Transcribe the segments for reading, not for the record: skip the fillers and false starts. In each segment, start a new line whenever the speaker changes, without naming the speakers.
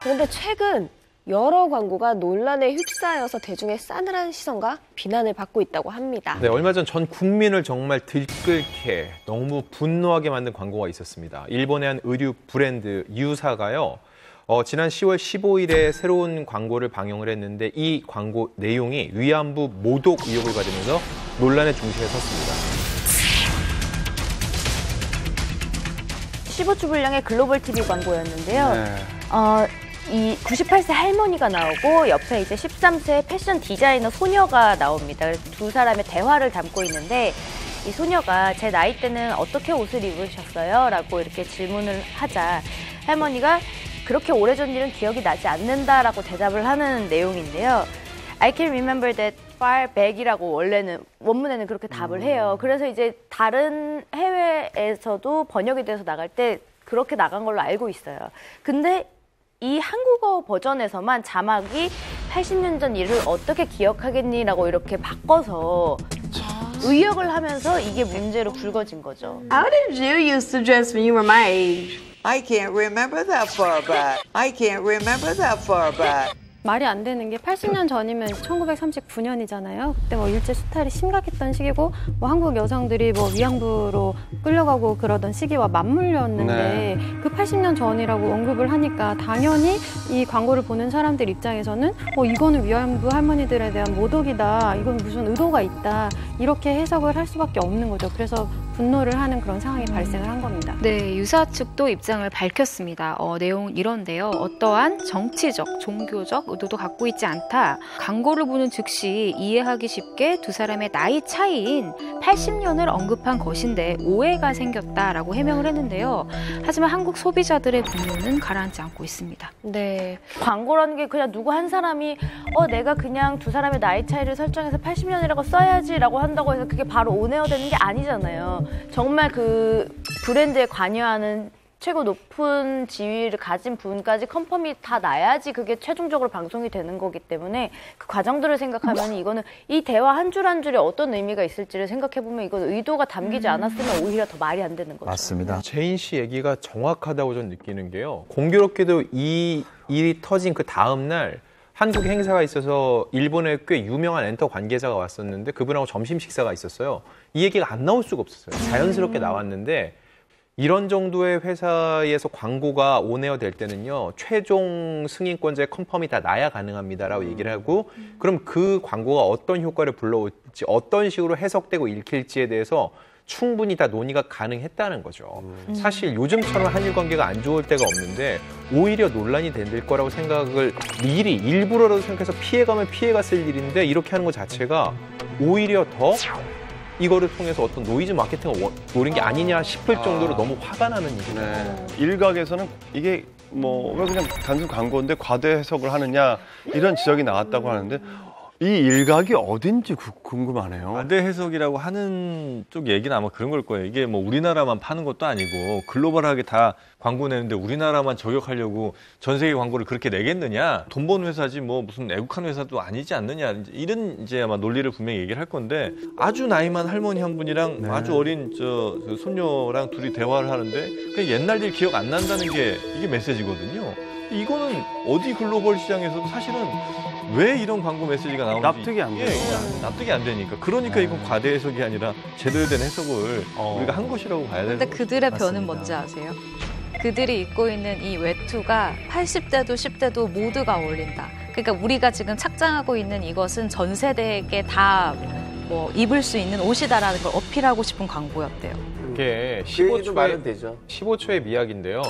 그런데 최근 여러 광고가 논란에 휩싸여서 대중의 싸늘한 시선과 비난을 받고 있다고 합니다.
네, 얼마 전 국민을 정말 들끓게 너무 분노하게 만든 광고가 있었습니다. 일본의 한 의류 브랜드 유사가요. 지난 10월 15일에 새로운 광고를 방영을 했는데 이 광고 내용이 위안부 모독 의혹을 받으면서 논란의 중심에 섰습니다.
15초 분량의 글로벌 TV 광고였는데요. 이 98세 할머니가 나오고 옆에 이제 13세 패션 디자이너 소녀가 나옵니다. 두 사람의 대화를 담고 있는데 이 소녀가 제 나이 때는 어떻게 옷을 입으셨어요? 라고 이렇게 질문을 하자 할머니가 그렇게 오래전 일은 기억이 나지 않는다라고 대답을 하는 내용인데요. I can remember that far back이라고 원문에는 그렇게 답을 해요. 그래서 이제 다른 해외에서도 번역이 돼서 나갈 때 그렇게 나간 걸로 알고 있어요. 근데 이 한국어 버전에서만 자막이 80년 전 일을 어떻게 기억하겠니라고 이렇게 바꿔서 의역을 하면서 이게 문제로 불거진 거죠.
How did you used to dress when you were my age?
I can't remember that far back. I can't remember that far back.
말이 안 되는 게 80년 전이면 1939년이잖아요. 그때 뭐 일제 수탈이 심각했던 시기고 뭐 한국 여성들이 뭐 위안부로 끌려가고 그러던 시기와 맞물렸는데 그 80년 전이라고 언급을 하니까 당연히 이 광고를 보는 사람들 입장에서는 이거는 위안부 할머니들에 대한 모독이다. 이건 무슨 의도가 있다. 이렇게 해석을 할 수밖에 없는 거죠. 그래서 분노를 하는 그런 상황이 발생을 한 겁니다.
네, 유사 측도 입장을 밝혔습니다. 내용 이런데요. 어떠한 정치적, 종교적 의도도 갖고 있지 않다. 광고를 보는 즉시 이해하기 쉽게 두 사람의 나이 차이인 80년을 언급한 것인데 오해가 생겼다라고 해명을 했는데요. 하지만 한국 소비자들의 분노는 가라앉지 않고 있습니다.
네, 광고라는 게 그냥 누구 한 사람이 내가 그냥 두 사람의 나이 차이를 설정해서 80년이라고 써야지라고 한다고 해서 그게 바로 온에어 되는 게 아니잖아요. 정말 그 브랜드에 관여하는 최고 높은 지위를 가진 분까지 컨펌이 다 나야지 그게 최종적으로 방송이 되는 거기 때문에 그 과정들을 생각하면 이거는 이 대화 한 줄 한 줄에 어떤 의미가 있을지를 생각해보면 이건 의도가 담기지 않았으면 오히려 더 말이 안 되는 거죠.
맞습니다.
제인 씨 얘기가 정확하다고 저는 느끼는 게요. 공교롭게도 이 일이 터진 그 다음 날 한국 행사가 있어서 일본의 꽤 유명한 엔터 관계자가 왔었는데 그분하고 점심 식사가 있었어요. 이 얘기가 안 나올 수가 없었어요. 자연스럽게 나왔는데 이런 정도의 회사에서 광고가 온에어 될 때는요. 최종 승인권자의 컨펌이 다 나야 가능합니다라고 얘기를 하고 그럼 그 광고가 어떤 효과를 불러올지 어떤 식으로 해석되고 읽힐지에 대해서 충분히 다 논의가 가능했다는 거죠. 사실 요즘처럼 한일 관계가 안 좋을 때가 없는데 오히려 논란이 될 거라고 생각을 미리 일부러라도 생각해서 피해가면 피해갔을 일인데 이렇게 하는 것 자체가 오히려 더 이거를 통해서 어떤 노이즈 마케팅을 노린 게 아니냐 싶을 정도로 너무 화가 나는 일이죠.
네. 일각에서는 이게 왜 그냥 단순 광고인데 과대 해석을 하느냐 이런 지적이 나왔다고 하는데 이 일각이 어딘지 궁금하네요.
과대 해석이라고 하는 쪽 얘기는 아마 그런 걸 거예요. 이게 우리나라만 파는 것도 아니고 글로벌하게 다 광고 내는데 우리나라만 저격하려고 전 세계 광고를 그렇게 내겠느냐? 돈 버는 회사지 무슨 애국한 회사도 아니지 않느냐? 이런 이제 아마 논리를 분명히 얘기를 할 건데 아주 나이 많은 할머니 한 분이랑 아주 어린 그 손녀랑 둘이 대화를 하는데 그냥 옛날 일 기억 안 난다는 게 이게 메시지거든요. 이거는 어디 글로벌 시장에서도 사실은 왜 이런 광고 메시지가 나오는지
납득이 안 돼요.
납득이 안 되니까. 그러니까 이건 과대 해석이 아니라 제대로 된 해석을 우리가 한 것이라고 봐야 되는
근데
거죠.
그들의
맞습니다.
변은 뭔지 아세요? 그들이 입고 있는 이 외투가 80대도 10대도 모두가 어울린다. 그러니까 우리가 지금 착장하고 있는 이것은 전 세대에게 다 입을 수 있는 옷이다라는 걸 어필하고 싶은 광고였대요.
그게
말은 되죠.
15초의 미학인데요.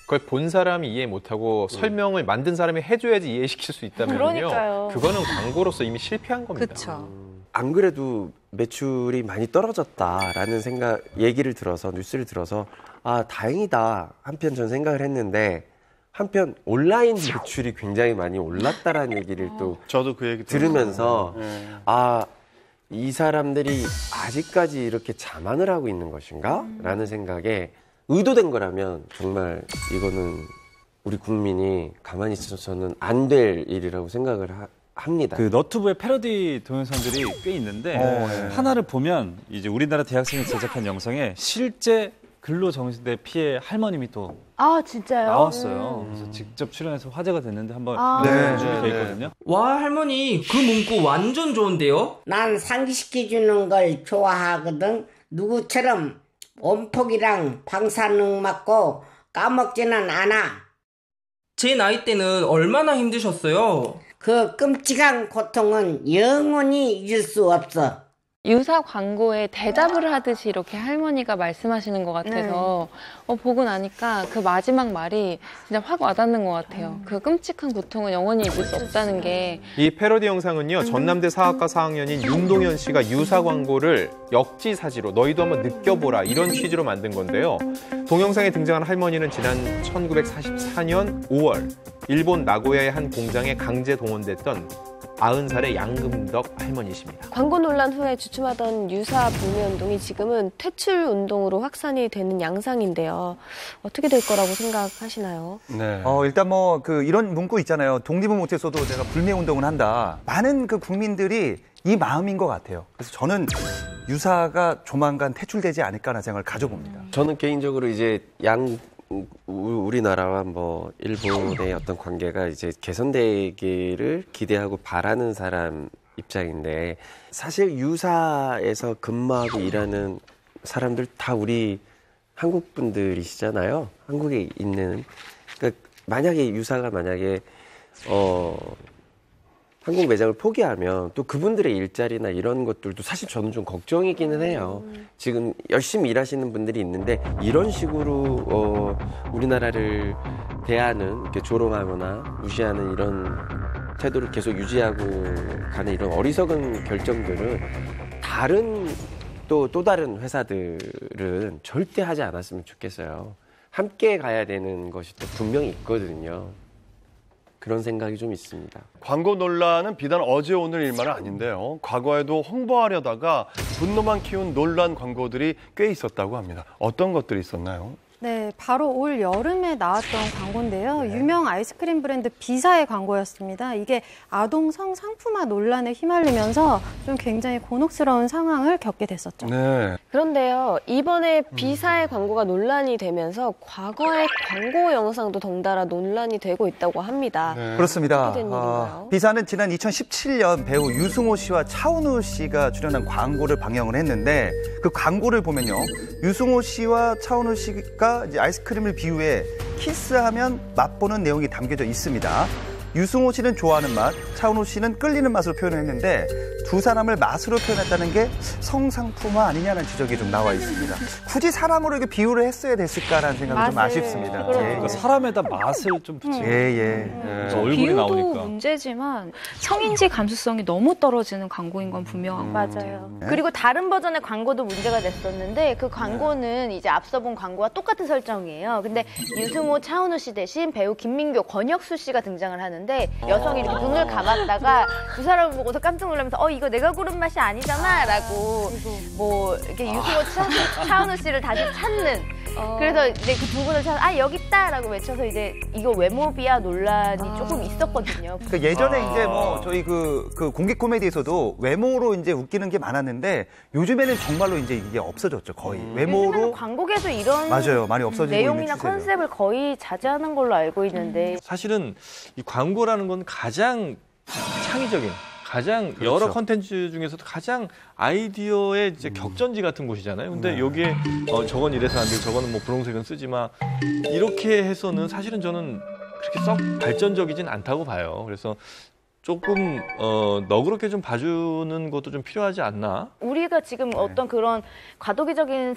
그걸 본 사람이 이해 못하고 설명을 만든 사람이 해줘야지 이해시킬 수 있다면요.
그러니까요.
그거는 광고로서 이미 실패한 겁니다.
그렇죠.
안 그래도 매출이 많이 떨어졌다라는 얘기를 들어서 뉴스를 들어서 다행이다 한편 전 생각을 했는데 한편 온라인 매출이 굉장히 많이 올랐다라는 얘기를 또
저도 그 얘기
들으면서 이 사람들이 아직까지 이렇게 자만을 하고 있는 것인가? 라는 생각에 의도된 거라면 정말 이거는 우리 국민이 가만히 있어서는 안 될 일이라고 생각을 합니다.
그 너튜브에 패러디 동영상들이 꽤 있는데 하나를 보면 이제 우리나라 대학생이 제작한 영상에 실제 근로정지대 피해 할머님이 또
아, 진짜요?
나왔어요. 그래서 직접 출연해서 화제가 됐는데 한번 준비돼 있거든요.
와, 할머니 그 문구 완전 좋은데요?
난 상기시켜주는 걸 좋아하거든. 누구처럼 원폭이랑 방사능 맞고 까먹지는 않아.
제 나이 때는 얼마나 힘드셨어요?
그 끔찍한 고통은 영원히 잊을 수 없어.
유사 광고에 대답을 하듯이 이렇게 할머니가 말씀하시는 것 같아서 보고 나니까 그 마지막 말이 진짜 확 와닿는 것 같아요. 그 끔찍한 고통은 영원히 잊을 수 없다는 게.
이 패러디 영상은요, 전남대 사학과 4학년인 윤동현 씨가 유사 광고를 역지사지로 너희도 한번 느껴보라 이런 취지로 만든 건데요. 동영상에 등장한 할머니는 지난 1944년 5월 일본 나고야의 한 공장에 강제 동원됐던 90살의 양금덕 할머니십니다.
광고 논란 후에 주춤하던 유사 불매운동이 지금은 퇴출운동으로 확산이 되는 양상인데요. 어떻게 될 거라고 생각하시나요?
네. 일단 이런 문구 있잖아요. 독립은 못했어도 내가 불매운동을 한다. 많은 그 국민들이 이 마음인 것 같아요. 그래서 저는 유사가 조만간 퇴출되지 않을까라는 생각을 가져봅니다.
저는 개인적으로 이제 우리나라와 일본의 어떤 관계가 이제 개선되기를 기대하고 바라는 사람 입장인데, 사실 유사에서 근무하고 일하는 사람들 다 우리 한국 분들이시잖아요. 한국에 있는. 그러니까 유사가 한국 매장을 포기하면 또 그분들의 일자리나 이런 것들도 사실 저는 좀 걱정이기는 해요. 지금 열심히 일하시는 분들이 있는데 이런 식으로 우리나라를 대하는, 이렇게 조롱하거나 무시하는 이런 태도를 계속 유지하고 가는 이런 어리석은 결정들은 또 다른 회사들은 절대 하지 않았으면 좋겠어요. 함께 가야 되는 것이 또 분명히 있거든요. 그런 생각이 좀 있습니다.
광고 논란은 비단 어제 오늘 일만은 아닌데요. 과거에도 홍보하려다가 분노만 키운 논란 광고들이 꽤 있었다고 합니다. 어떤 것들이 있었나요?
네, 바로 올 여름에 나왔던 광고인데요. 유명 아이스크림 브랜드 비사의 광고였습니다. 이게 아동 성상품화 논란에 휘말리면서 좀 굉장히 곤혹스러운 상황을 겪게 됐었죠.
네.
그런데요, 이번에 비사의 광고가 논란이 되면서 과거의 광고 영상도 덩달아 논란이 되고 있다고 합니다.
네. 그렇습니다.
어떻게 된 일인가요?
비사는 지난 2017년 배우 유승호 씨와 차은우 씨가 출연한 광고를 방영을 했는데, 그 광고를 보면요, 유승호 씨와 차은우 씨가 이제 아이스크림을 비유해 키스하면 맛보는 내용이 담겨져 있습니다. 유승호 씨는 좋아하는 맛, 차은우 씨는 끌리는 맛으로 표현했는데 두 사람을 맛으로 표현했다는 게 성상품화 아니냐는 지적이 좀 나와 있습니다. 굳이 사람으로 이렇게 비유를 했어야 됐을까라는 생각이 좀 아쉽습니다.
그러니까 사람에다 맛을 좀 붙이고
얼굴이 비유도 나오니까. 문제지만 성인지 감수성이 너무 떨어지는 광고인 건 분명한 것 같아요.
그리고 다른 버전의 광고도 문제가 됐었는데, 그 광고는 이제 앞서 본 광고와 똑같은 설정이에요. 근데 유승호, 차은우 씨 대신 배우 김민교, 권혁수 씨가 등장을 하는데, 여성이 이렇게 눈을 감았다가 두 사람을 보고서 깜짝 놀라면서 이거 내가 고른 맛이 아니잖아 라고 이렇게 유승호, 차은우 씨를 다시 찾는, 그래서 이제 그 두 분을 찾아 여기 있다 라고 외쳐서 이제 이거 외모비하 논란이 조금 있었거든요.
그러니까 예전에 이제 저희 그 공개 코미디에서도 외모로 이제 웃기는 게 많았는데 요즘에는 정말로 이제 이게 없어졌죠, 거의. 외모로
광고계도 이런
맞아요, 많이 없어지고
내용이나 컨셉을 거의 자제하는 걸로 알고 있는데,
사실은 이 광고라는 건 가장 창의적인, 가장 여러 컨텐츠 중에서도 가장 아이디어의 이제 격전지 같은 곳이잖아요. 근데 여기에 저건 이래서 안 돼, 저거는 분홍색은 쓰지 마, 이렇게 해서는 사실은 저는 그렇게 썩 발전적이진 않다고 봐요. 그래서 조금 너그럽게 좀 봐주는 것도 좀 필요하지 않나?
우리가 지금 어떤 그런 과도기적인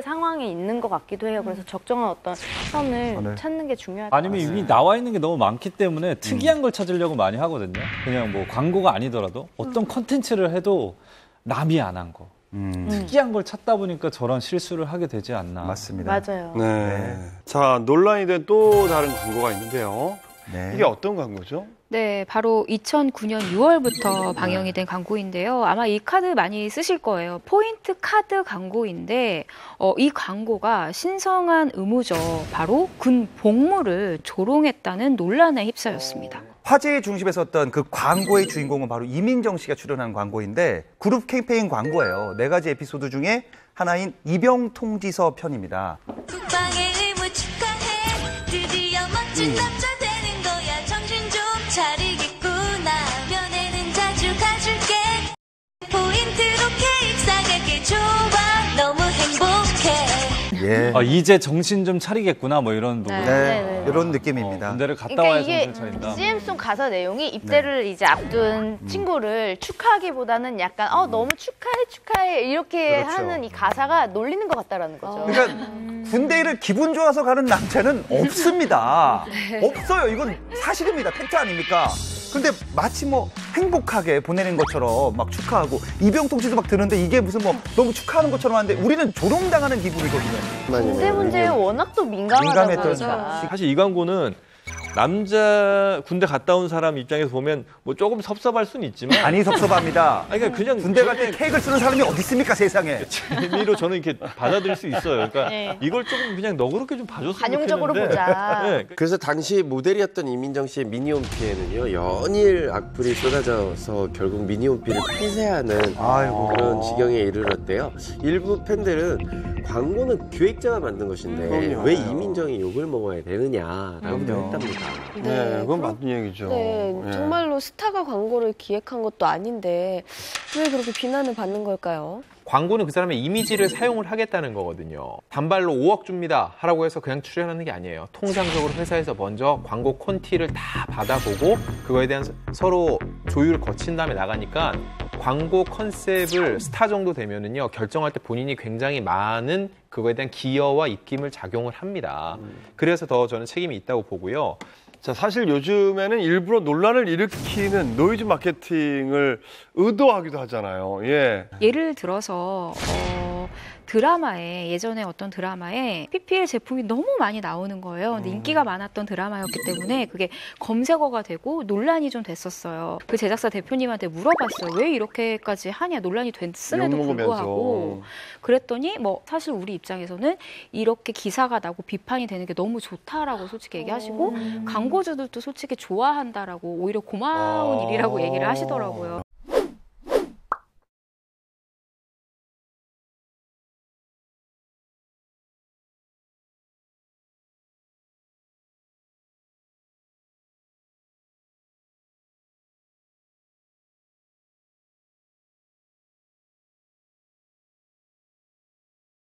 상황에 있는 것 같기도 해요. 그래서 적정한 어떤 선을 찾는 게 중요할 것 같아요.
아니면 이미 나와 있는 게 너무 많기 때문에 특이한 걸 찾으려고 많이 하거든요. 그냥 광고가 아니더라도 어떤 컨텐츠를 해도 남이 안 한 거. 특이한 걸 찾다 보니까 저런 실수를 하게 되지 않나.
맞습니다.
맞아요.
네. 자, 논란이 된 또 다른 광고가 있는데요.
네.
이게 어떤 광고죠?
네, 바로 2009년 6월부터 방영이 된 광고인데요. 아마 이 카드 많이 쓰실 거예요. 포인트 카드 광고인데 이 광고가 신성한 의무죠. 바로 군 복무를 조롱했다는 논란에 휩싸였습니다.
화제의 중심에 섰던 그 광고의 주인공은 바로 이민정 씨가 출연한 광고인데 그룹 캠페인 광고예요. 4가지 에피소드 중에 하나인 이병통지서 편입니다.
국방의 의무 축하해. 드디어 멋진 남자 되는 거야. 정신 좀 차리겠구나. 면회는 자주 가줄게. 포인트로 케이크 사갈게. 좋아. 너무 행복해.
예.
이제 정신 좀 차리겠구나 뭐 이런 부분.
네, 이런 느낌입니다.
군대를 갔다
그러니까
와야
이게
정신 차린다.
CM송 가사 내용이 입대를 이제 앞둔 친구를 축하하기보다는 약간 너무 축하해 이렇게
그렇죠.
하는 이 가사가 놀리는 것 같다라는 거죠.
그러니까 군대를 기분 좋아서 가는 남자는 없습니다.
네.
없어요. 이건 사실입니다. 팩트 아닙니까? 근데 마치 뭐 행복하게 보내는 것처럼 막 축하하고 이병통지도 막 드는데 이게 무슨 뭐 너무 축하하는 것처럼 하는데 우리는 조롱당하는 기분이거든요.
군대 문제에 워낙 또 민감하다 보니까.
사실 이 광고는 남자 군대 갔다 온 사람 입장에서 보면 뭐 조금 섭섭할 수는 있지만
많이 섭섭합니다.
아니 그냥
군대 갈 때 케이크를 쓰는 사람이 어디 있습니까 세상에.
재미로 저는 이렇게 받아들일 수 있어요. 그러니까
네.
이걸 조금 그냥 너그럽게 좀 봐줬으면
관용적으로
좋겠는데.
보자.
네.
그래서 당시 모델이었던 이민정 씨의 미니홈피에는요 연일 악플이 쏟아져서 결국 미니홈피를 폐쇄하는 그런 지경에 이르렀대요. 일부 팬들은 광고는 기획자가 만든 것인데
그럼요.
왜 이민정이 욕을 먹어야 되느냐라고 했답니다.
네, 그건 맞는 얘기죠.
네,
예.
정말로 스타가 광고를 기획한 것도 아닌데 왜 그렇게 비난을 받는 걸까요?
광고는 그 사람의 이미지를 사용을 하겠다는 거거든요. 단발로 5억 줍니다 하라고 해서 그냥 출연하는 게 아니에요. 통상적으로 회사에서 먼저 광고 콘티를 다 받아보고 그거에 대한 서로 조율을 거친 다음에 나가니까 광고 컨셉을 스타 정도 되면은요 결정할 때 본인이 굉장히 많은 그거에 대한 기여와 입김을 작용을 합니다. 그래서 더 저는 책임이 있다고 보고요.
자, 사실 요즘에는 일부러 논란을 일으키는 노이즈 마케팅을 의도하기도 하잖아요. 예.
예를 들어서 드라마에 예전에 어떤 드라마에 PPL 제품이 너무 많이 나오는 거예요. 근데 인기가 많았던 드라마였기 때문에 그게 검색어가 되고 논란이 좀 됐었어요. 그 제작사 대표님한테 물어봤어요. 왜 이렇게까지 하냐? 논란이 됐음에도 불구하고. 그랬더니 뭐 사실 우리 입장에서는 이렇게 기사가 나고 비판이 되는 게 너무 좋다라고 솔직히 얘기하시고 광고주들도 솔직히 좋아한다라고 오히려 고마운 일이라고 얘기를 하시더라고요.